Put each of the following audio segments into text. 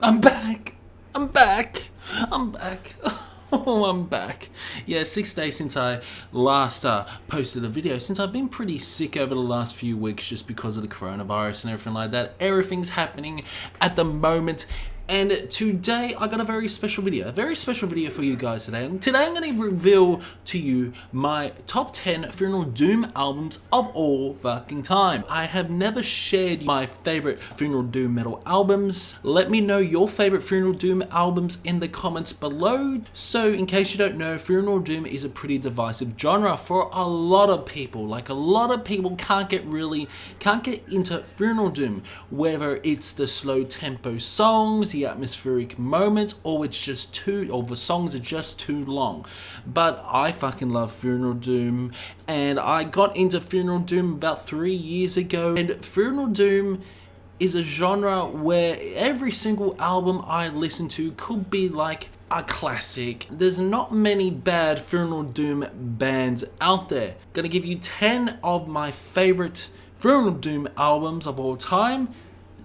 I'm back. I'm back. I'm back. Oh, I'm back. Yeah, 6 days since I last posted a video, since I've been pretty sick over the last few weeks just because of the coronavirus and everything like that. Everything's happening at the moment. And today I got a very special video for you guys today. Today I'm going to reveal to you my top 10 Funeral Doom albums of all fucking time. I have never shared my favorite Funeral Doom metal albums. Let me know your favorite Funeral Doom albums in the comments below. So in case you don't know, Funeral Doom is a pretty divisive genre for a lot of people. Like a lot of people can't get into Funeral Doom, whether it's the slow tempo songs, the atmospheric moments, or the songs are just too long. But I fucking love Funeral Doom, and I got into Funeral Doom about 3 years ago, and Funeral Doom is a genre where every single album I listen to could be like a classic. There's not many bad Funeral Doom bands out there. Gonna give you 10 of my favorite Funeral Doom albums of all time.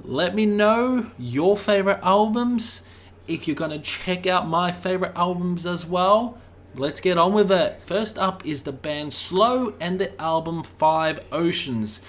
Let me know your favorite albums. If you're gonna check out my favorite albums as well, let's get on with it. First up is the band Slow and the album 5 Oceans.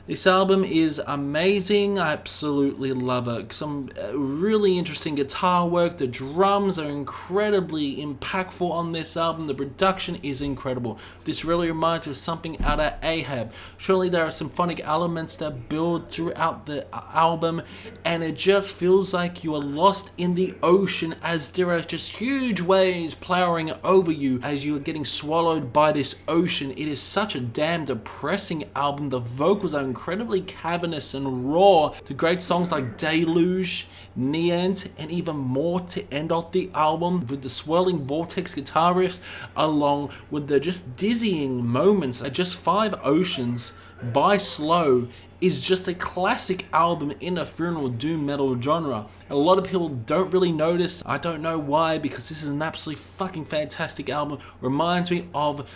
This album is amazing. I absolutely love it. Some really interesting guitar work. The drums are incredibly impactful on this album. The production is incredible. This really reminds me of something out of Ahab. Surely there are symphonic elements that build throughout the album, and it just feels like you are lost in the ocean as there are just huge waves plowing over you as you are getting swallowed by this ocean. It is such a damn depressing album. The vocals are incredibly cavernous and raw, to great songs like Deluge, Neant, and even more to end off the album with the swirling vortex guitar riffs along with the just dizzying moments. Just 5 Oceans by Slow is just a classic album in a Funeral Doom metal genre. A lot of people don't really notice. I don't know why, because this is an absolutely fucking fantastic album. Reminds me of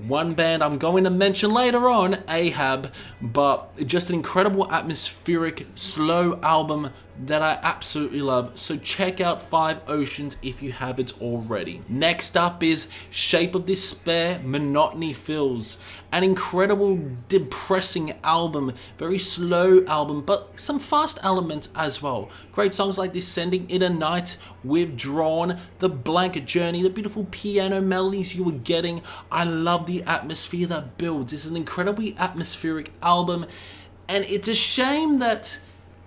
one band I'm going to mention later on, Ahab, but just an incredible atmospheric slow album that I absolutely love. So check out 5 Oceans if you haven't already. Next up is Shape of Despair, Monotony Fills. An incredible depressing album, very slow album, but some fast elements as well. Great songs like Descending in a Night, Withdrawn, The Blank Journey, the beautiful piano melodies you were getting. I love the atmosphere that builds. This is an incredibly atmospheric album, and it's a shame that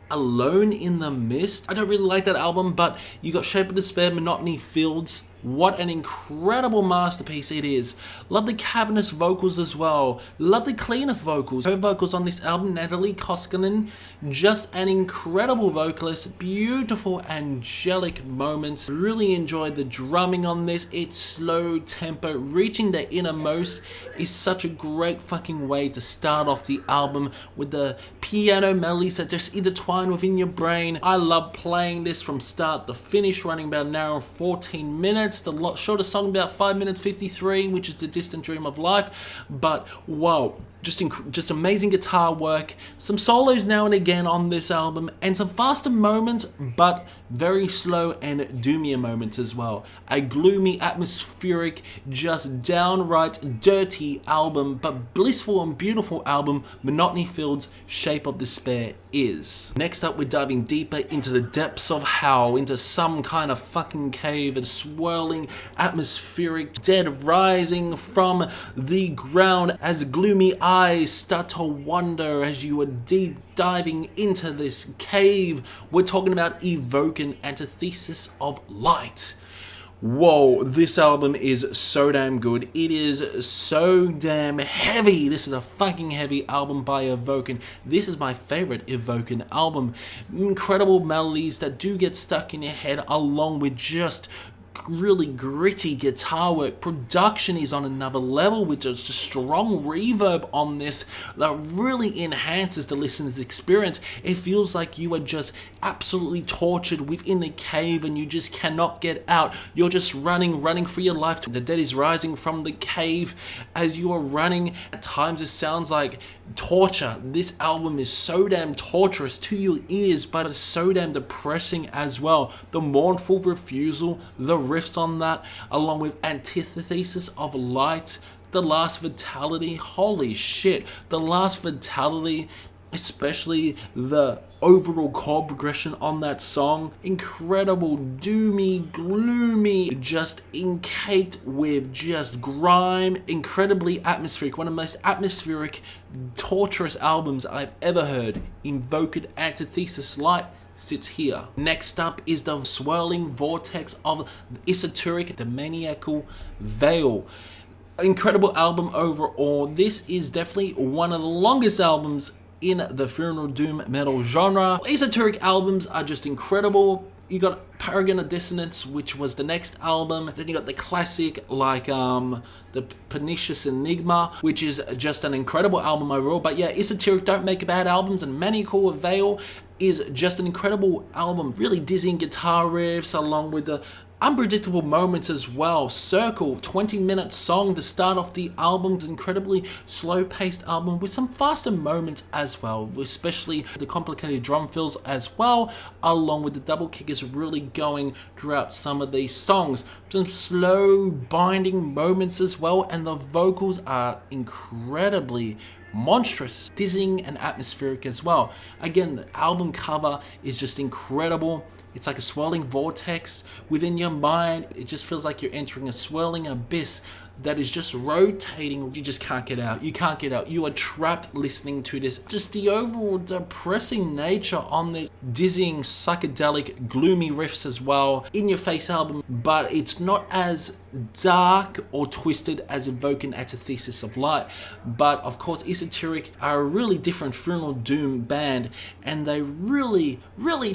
Alone in the Mist, I don't really like that album, but you got Shape of Despair, Monotony Fields. What an incredible masterpiece it is. Love the cavernous vocals as well. Love the cleaner vocals. Her vocals on this album, Natalie Koskinen, just an incredible vocalist. Beautiful angelic moments. Really enjoyed the drumming on this. It's slow tempo. Reaching the innermost is such a great fucking way to start off the album with the piano melodies that just intertwine within your brain. I love playing this from start to finish, running about an hour and 14 minutes. The shortest song about 5 minutes 53, which is The Distant Dream of Life. But wow, just amazing guitar work, some solos now and again on this album, and some faster moments, but very slow and doomier moments as well. A gloomy, atmospheric, just downright dirty album, but blissful and beautiful album Monotony Field's Shape of Despair is. Next up, we're diving deeper into the depths of hell, into some kind of fucking cave, and swirling atmospheric dead rising from the ground as gloomy eyes start to wander as you are deep diving into this cave. We're talking about Evoking, Antithesis of Light. Whoa, this album is so damn good. It is so damn heavy. This is a fucking heavy album by Evoking. This is my favorite Evoking album. Incredible melodies that do get stuck in your head, along with just really gritty guitar work. Production is on another level with just a strong reverb on this that really enhances the listener's experience. It feels like you are just absolutely tortured within a cave and you just cannot get out. You're just running for your life. The dead is rising from the cave as you are running. At times it sounds like torture. This album is so damn torturous to your ears, but it's so damn depressing as well. The mournful refusal, the riffs on that, along with Antithesis of Light, the last Vitality, holy shit, the last Vitality, especially the overall chord progression on that song, incredible, doomy, gloomy, just encaked with just grime, incredibly atmospheric, one of the most atmospheric, torturous albums I've ever heard. Invoked Antithesis Light sits here. Next up is the swirling vortex of Esoteric, the maniacal veil. Incredible album overall. This is definitely one of the longest albums in the funeral doom metal genre. Esoteric albums are just incredible. You got Paragon of Dissonance, which was the next album. Then you got the classic like the Pernicious Enigma, which is just an incredible album overall. But yeah, Esoteric don't make bad albums, and Maniacal Veil is just an incredible album. Really dizzying guitar riffs along with the unpredictable moments as well. Circle, 20-minute song to start off the album. It's an incredibly slow-paced album with some faster moments as well, especially the complicated drum fills as well, along with the double kickers really going throughout some of these songs. Some slow binding moments as well, and the vocals are incredibly monstrous, dizzying and atmospheric as well. Again, the album cover is just incredible. It's like a swirling vortex within your mind. It just feels like you're entering a swirling abyss that is just rotating. You just can't get out. You can't get out. You are trapped listening to this. Just the overall depressing nature on this dizzying, psychedelic, gloomy riffs as well. In your face album, but it's not as dark or twisted as Invoking Antithesis of Light. But of course, Esoteric are a really different funeral doom band, and they really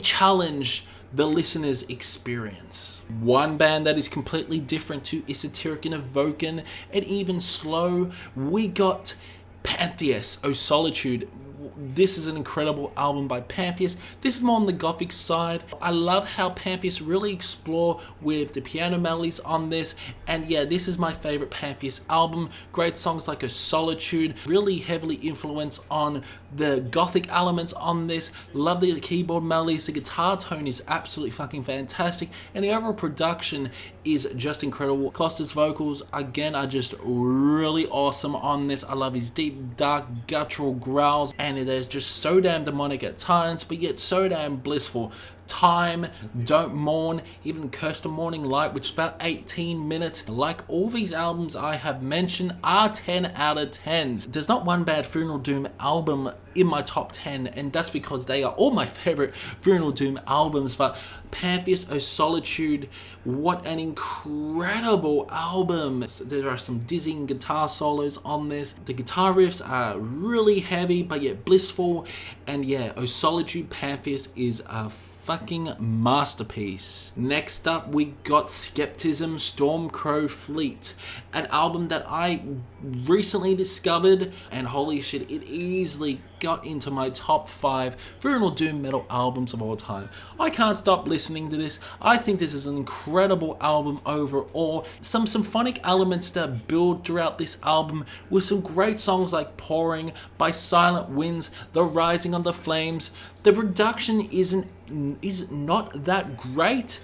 challenge the listener's experience. One band that is completely different to Esoteric and Evoken, and even slow, we got Panther, O Solitude. This is an incredible album by Panther. This is more on the gothic side. I love how Panther really explore with the piano melodies on this, and yeah, this is my favorite Panther album. Great songs like O Solitude, really heavily influenced on the gothic elements on this. Love the keyboard melodies. The guitar tone is absolutely fucking fantastic, and the overall production is just incredible. Costa's vocals again are just really awesome on this. I love his deep, dark, guttural growls, and it is just so damn demonic at times, but yet so damn blissful. Time, Don't Mourn, even Curse the Morning Light, which is about 18 minutes. Like all these albums I have mentioned, are 10 out of 10s. There's not one bad Funeral Doom album in my top 10, and that's because they are all my favorite Funeral Doom albums. But Panther, O Solitude, what an incredible album. There are some dizzying guitar solos on this. The guitar riffs are really heavy but yet blissful, and yeah, O Solitude, Panther is a fucking masterpiece. Next up, we got Skepticism, Stormcrow Fleet, an album that I recently discovered, and holy shit, it easily got into my top 5 Funeral Doom metal albums of all time. I can't stop listening to this. I think this is an incredible album overall. Some symphonic elements that build throughout this album with some great songs like Pouring by Silent Winds, The Rising on the Flames. The production is not that great,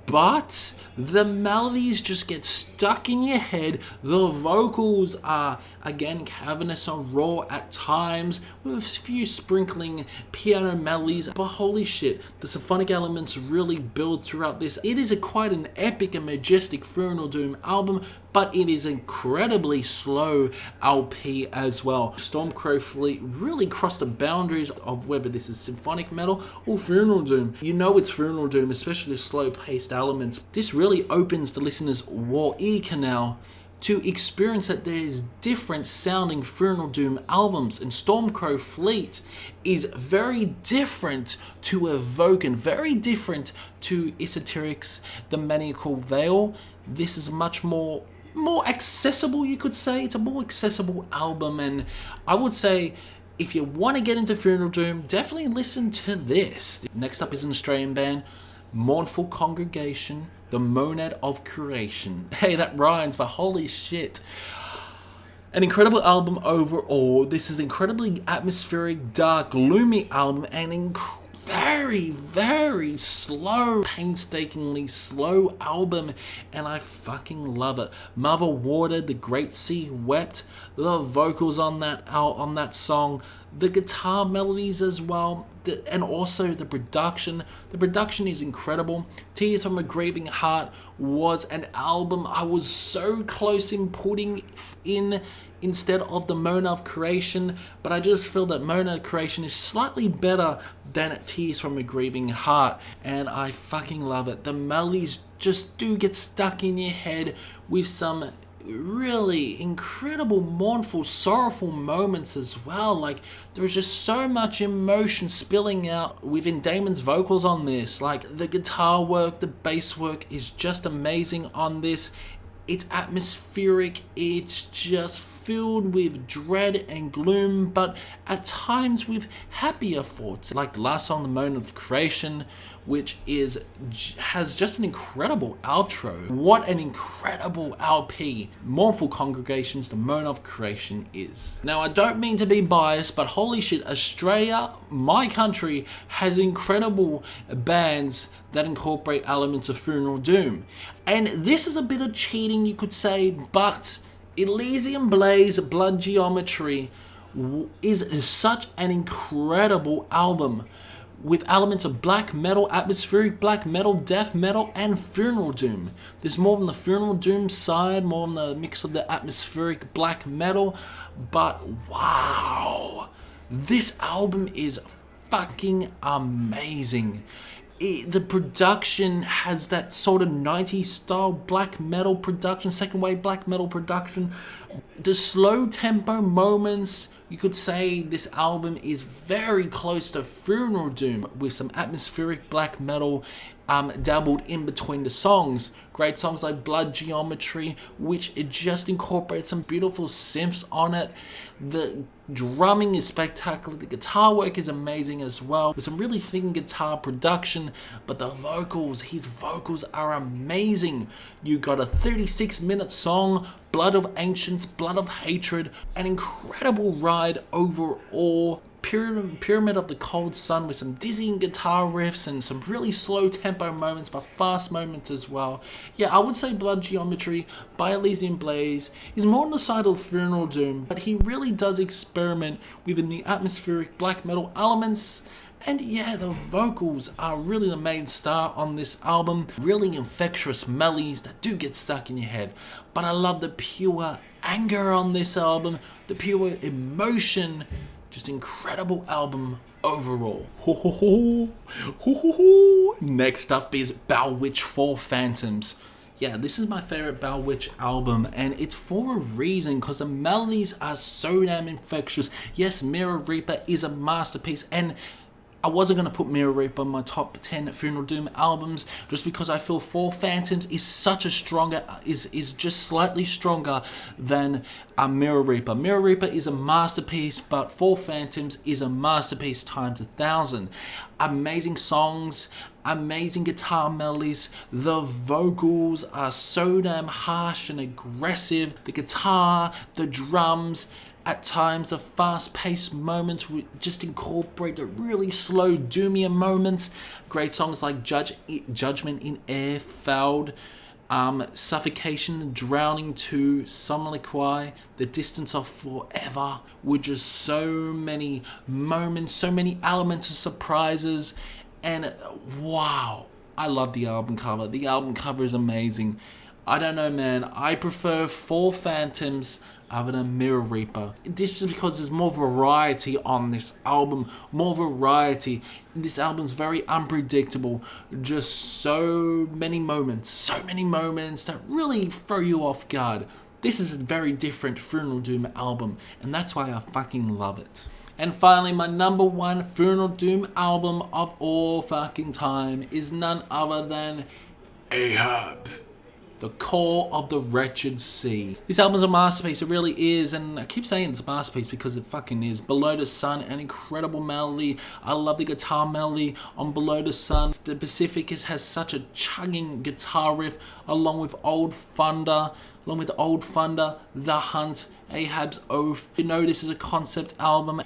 but the melodies just get stuck in your head. The vocals are again cavernous and raw at times, with a few sprinkling piano melodies, but holy shit, the symphonic elements really build throughout this. It is quite an epic and majestic Funeral Doom album, but it is incredibly slow LP as well. Stormcrow Fleet really crossed the boundaries of whether this is symphonic metal or Funeral Doom. You know it's Funeral Doom, especially the slow-paced elements. This really opens the listener's war ear canal to experience that there's different sounding Funeral Doom albums, and Stormcrow Fleet is very different to Evoke and very different to Esoteric's The Maniacal Veil. This is much more accessible, you could say. It's a more accessible album, and I would say if you want to get into Funeral Doom, definitely listen to this. Next up is an Australian band, Morbid Congregation, The Monad of Creation. Hey, that rhymes, but holy shit. An incredible album overall. This is an incredibly atmospheric, dark, gloomy album, and very, very slow, painstakingly slow album, and I fucking love it. Mother Water, The Great Sea Wept, the vocals on that song, the guitar melodies as well, and also the production. The production is incredible. Tears from a Grieving Heart was an album I was so close in putting in instead of the Monad of Creation, but I just feel that Monad of Creation is slightly better than Tears from a Grieving Heart, and I fucking love it. The melodies just do get stuck in your head with some really incredible, mournful, sorrowful moments as well. Like, there's just so much emotion spilling out within Damon's vocals on this. Like, the guitar work, the bass work is just amazing on this. It's atmospheric, it's just filled with dread and gloom, but at times with happier thoughts. Like the last song, The Moment of Creation, which has just an incredible outro. What an incredible LP Mournful Congregation's The Moment of Creation is. Now, I don't mean to be biased, but holy shit, Australia, my country, has incredible bands that incorporate elements of Funeral Doom. And this is a bit of cheating, you could say, but Elysium Blaze, Blood Geometry is such an incredible album with elements of black metal, atmospheric black metal, death metal, and Funeral Doom. There's more on the Funeral Doom side, more on the mix of the atmospheric black metal, but wow, this album is fucking amazing. The production has that sort of 90s style black metal production, second wave black metal production. The slow tempo moments, you could say this album is very close to Funeral Doom with some atmospheric black metal dabbled in between the songs. Great songs like Blood Geometry, which it just incorporates some beautiful synths on it. The drumming is spectacular. The guitar work is amazing as well, with some really thin guitar production. But the vocals, his vocals are amazing. You got a 36-minute song, Blood of Ancients, Blood of Hatred, an incredible ride overall. Pyramid of the Cold Sun with some dizzying guitar riffs and some really slow tempo moments but fast moments as well. Yeah, I would say Blood Geometry by Elysium Blaze is more on the side of Funeral Doom, but he really does experiment within the atmospheric black metal elements. And yeah, the vocals are really the main star on this album. Really infectious melodies that do get stuck in your head. But I love the pure anger on this album, the pure emotion. Just incredible album overall. Next up is Bellwitch 4 Phantoms. Yeah, this is my favorite Bellwitch album, and it's for a reason, because the melodies are so damn infectious. Yes, Mirror Reaper is a masterpiece, and I wasn't going to put Mirror Reaper on my top 10 Funeral Doom albums just because I feel 4 Phantoms is such a stronger, is just slightly stronger than Mirror Reaper. Mirror Reaper is a masterpiece, but 4 Phantoms is a masterpiece times 1,000. Amazing songs, amazing guitar melodies, the vocals are so damn harsh and aggressive, the guitar, the drums. At times, the fast-paced moments would just incorporate the really slow, doomier moments. Great songs like Judgment in Air, Fouled, Suffocation, Drowning 2, Somliquai, The Distance of Forever, were just so many moments, so many elements of surprises, and wow, I love the album cover. The album cover is amazing. I don't know, man. I prefer 4 Phantoms other than Mirror Reaper. This is because there's more variety on this album. More variety. This album's very unpredictable. Just so many moments that really throw you off guard. This is a very different Funeral Doom album, and that's why I fucking love it. And finally, my number one Funeral Doom album of all fucking time is none other than Ahab, The Call of the Wretched Sea. This album's a masterpiece, it really is, and I keep saying it's a masterpiece because it fucking is. Below the Sun, an incredible melody. I love the guitar melody on Below the Sun. The Pacific has such a chugging guitar riff, along with Old Thunder, The Hunt, Ahab's Oath. You know this is a concept album.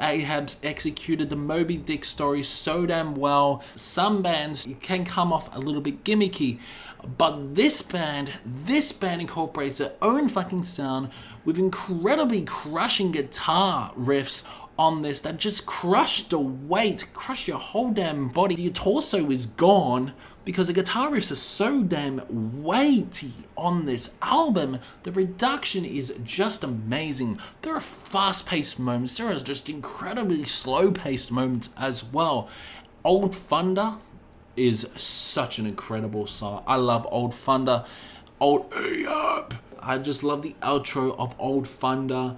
Ahab's executed the Moby Dick story so damn well. Some bands can come off a little bit gimmicky, but this band incorporates their own fucking sound with incredibly crushing guitar riffs on this that just crush the weight, crush your whole damn body. Your torso is gone because the guitar riffs are so damn weighty on this album. The production is just amazing. There are fast-paced moments. There are just incredibly slow-paced moments as well. Old Thunder is such an incredible song. I love Old Thunder. Old Ahab. I just love the outro of Old Thunder.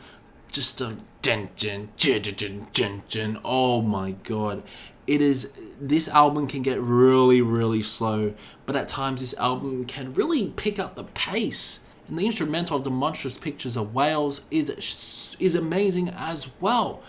Just a dun dun dun dun dun dun. Oh my god. This album can get really slow, but at times this album can really pick up the pace. And the instrumental of The Monstrous Pictures of Wales is amazing as well.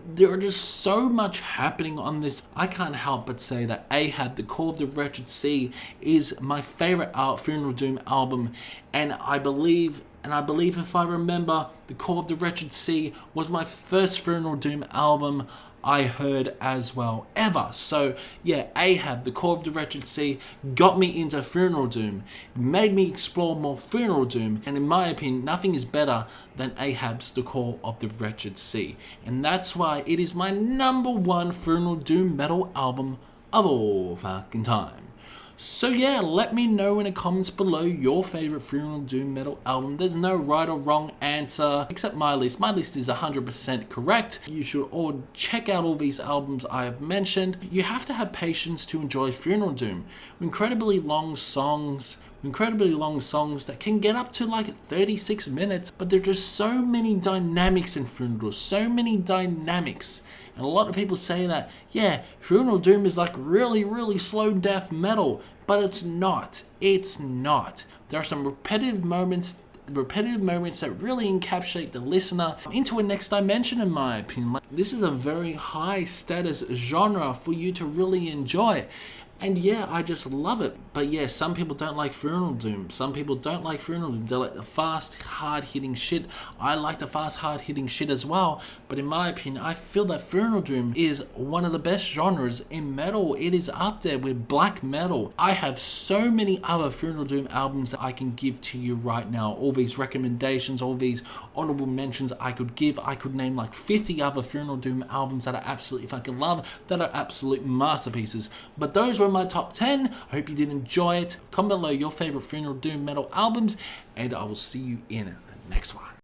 There are just so much happening on this. I can't help but say that Ahab, The Call of the Wretched Sea, is my favorite Funeral Doom album, and I believe if I remember, The Call of the Wretched Sea was my first Funeral Doom album I heard as well, ever. So yeah, Ahab, The Call of the Wretched Sea, got me into Funeral Doom, made me explore more Funeral Doom, and in my opinion, nothing is better than Ahab's The Call of the Wretched Sea. And that's why it is my number one Funeral Doom metal album of all fucking time. So yeah, let me know in the comments below your favorite Funeral Doom metal album. There's no right or wrong answer, except my list. My list is 100% correct. You should all check out all these albums I have mentioned. You have to have patience to enjoy Funeral Doom. Incredibly long songs that can get up to like 36 minutes, but there are just so many dynamics in Funeral, so many dynamics. And a lot of people say that, yeah, Funeral Doom is like really slow death metal, but it's not. It's not. There are some repetitive moments that really encapsulate the listener into a next dimension, in my opinion. Like, this is a very high status genre for you to really enjoy. And yeah, I just love it. But yeah, some people don't like Funeral Doom. Some people don't like Funeral Doom. They like the fast, hard-hitting shit. I like the fast, hard-hitting shit as well. But in my opinion, I feel that Funeral Doom is one of the best genres in metal. It is up there with black metal. I have so many other Funeral Doom albums that I can give to you right now. All these recommendations, all these honorable mentions I could give. I could name like 50 other Funeral Doom albums that I absolutely fucking love, that are absolute masterpieces. But those were my top 10. I hope you did enjoy it. Comment below your favorite Funeral Doom metal albums, and I will see you in the next one.